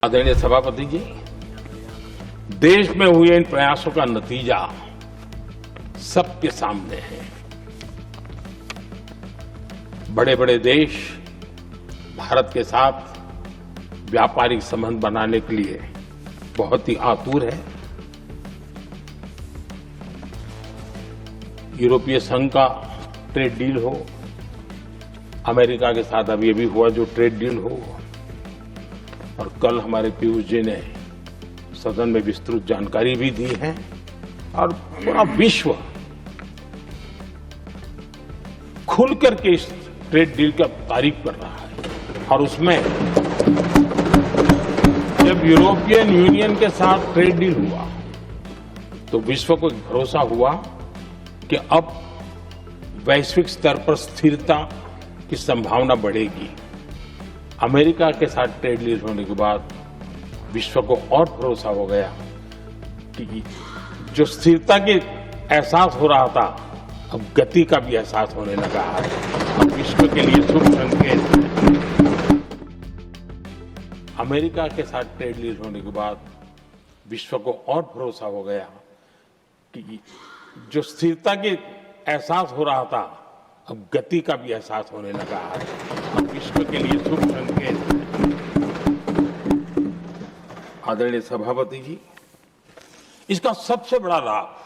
आदरणीय सभापति जी, देश में हुए इन प्रयासों का नतीजा सबके सामने है। बड़े बड़े देश भारत के साथ व्यापारिक संबंध बनाने के लिए बहुत ही आतुर है। यूरोपीय संघ का ट्रेड डील हो, अमेरिका के साथ अब ये भी हुआ जो ट्रेड डील हो, और कल हमारे पीयूष जी ने सदन में विस्तृत जानकारी भी दी है। और पूरा विश्व खुल करके इस ट्रेड डील का तारीफ कर रहा है। और उसमें जब यूरोपियन यूनियन के साथ ट्रेड डील हुआ तो विश्व को भरोसा हुआ कि अब वैश्विक स्तर पर स्थिरता की संभावना बढ़ेगी। अमेरिका के साथ ट्रेड डील होने के बाद विश्व को और भरोसा हो गया कि जो स्थिरता के एहसास हो रहा था, अब गति का भी एहसास होने लगा है। अब विश्व के लिए शुभ संकेत है। अमेरिका के साथ ट्रेड डील होने के बाद विश्व को और भरोसा हो गया कि जो स्थिरता के एहसास हो रहा था, अब गति का भी एहसास होने लगा है। अब विश्व के लिए शुभ संकेत है। आदरणीय सभापति जी, इसका सबसे बड़ा लाभ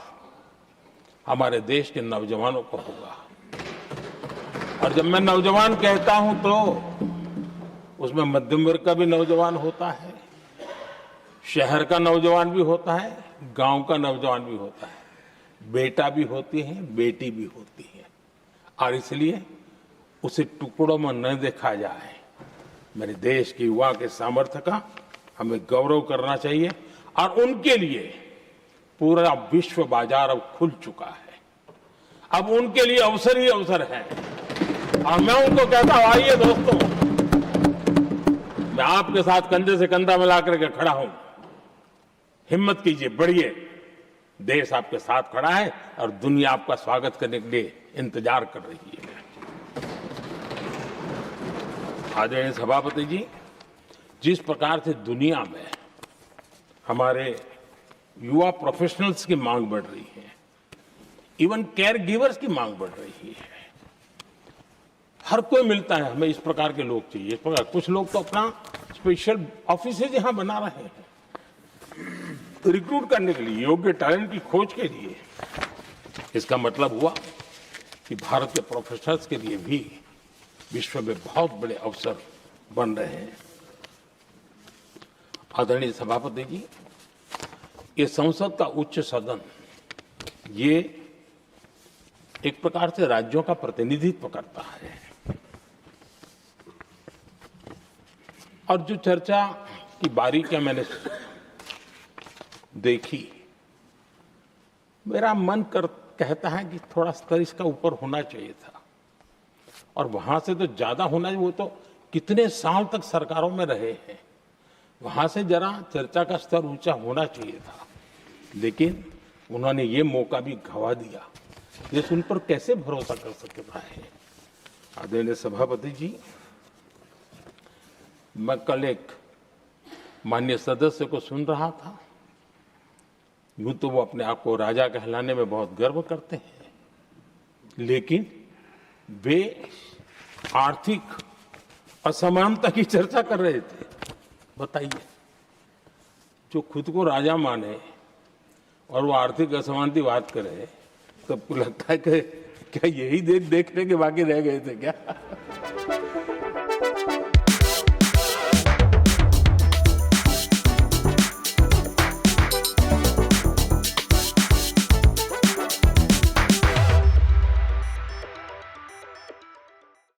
हमारे देश के नौजवानों को होगा। और जब मैं नौजवान कहता हूं तो उसमें मध्यम वर्ग का भी नौजवान होता है, शहर का नौजवान भी होता है, गांव का नौजवान भी होता है, बेटा भी होती है, बेटी भी होती है। और इसलिए उसे टुकड़ों में न देखा जाए। मेरे देश के युवा के सामर्थ्य का हमें गौरव करना चाहिए। और उनके लिए पूरा विश्व बाजार अब खुल चुका है। अब उनके लिए अवसर ही अवसर है। और मैं उनको कहता हूं, आइए दोस्तों, मैं आपके साथ कंधे से कंधा मिला करके खड़ा हूं। हिम्मत कीजिए, बढ़िए। देश आपके साथ खड़ा है और दुनिया आपका स्वागत करने के लिए इंतजार कर रही है। आदरणीय सभापति जी, जिस प्रकार से दुनिया में हमारे युवा प्रोफेशनल्स की मांग बढ़ रही है, इवन केयर गिवर्स की मांग बढ़ रही है। हर कोई मिलता है, हमें इस प्रकार के लोग चाहिए, इस प्रकार। कुछ लोग तो अपना स्पेशल ऑफिस यहां बना रहे हैं रिक्रूट करने के लिए, योग्य टैलेंट की खोज के लिए। इसका मतलब हुआ कि भारत के प्रोफेशनल्स के लिए भी विश्व में बहुत बड़े अवसर बन रहे हैं। आदरणीय सभापति जी, ये संसद का उच्च सदन, ये एक प्रकार से राज्यों का प्रतिनिधित्व करता है। और जो चर्चा की बारीकियां मैंने देखी, मेरा मन कहता है कि थोड़ा स्तर इसका ऊपर होना चाहिए था। और वहां से तो ज्यादा होना चाहिए। वो तो कितने साल तक सरकारों में रहे हैं, वहां से जरा चर्चा का स्तर ऊंचा होना चाहिए था। लेकिन उन्होंने ये मौका भी गंवा दिया। देश उन पर कैसे भरोसा कर सकता है। आदरणीय सभापति जी, मैं कल एक माननीय सदस्य को सुन रहा था। यूं तो वो अपने आप को राजा कहलाने में बहुत गर्व करते हैं, लेकिन वे आर्थिक असमानता की चर्चा कर रहे थे। बताइए, जो खुद को राजा माने और वो आर्थिक असमानता की बात करे, तो आपको लगता है कि क्या यही देखने के बाकी रह गए थे क्या?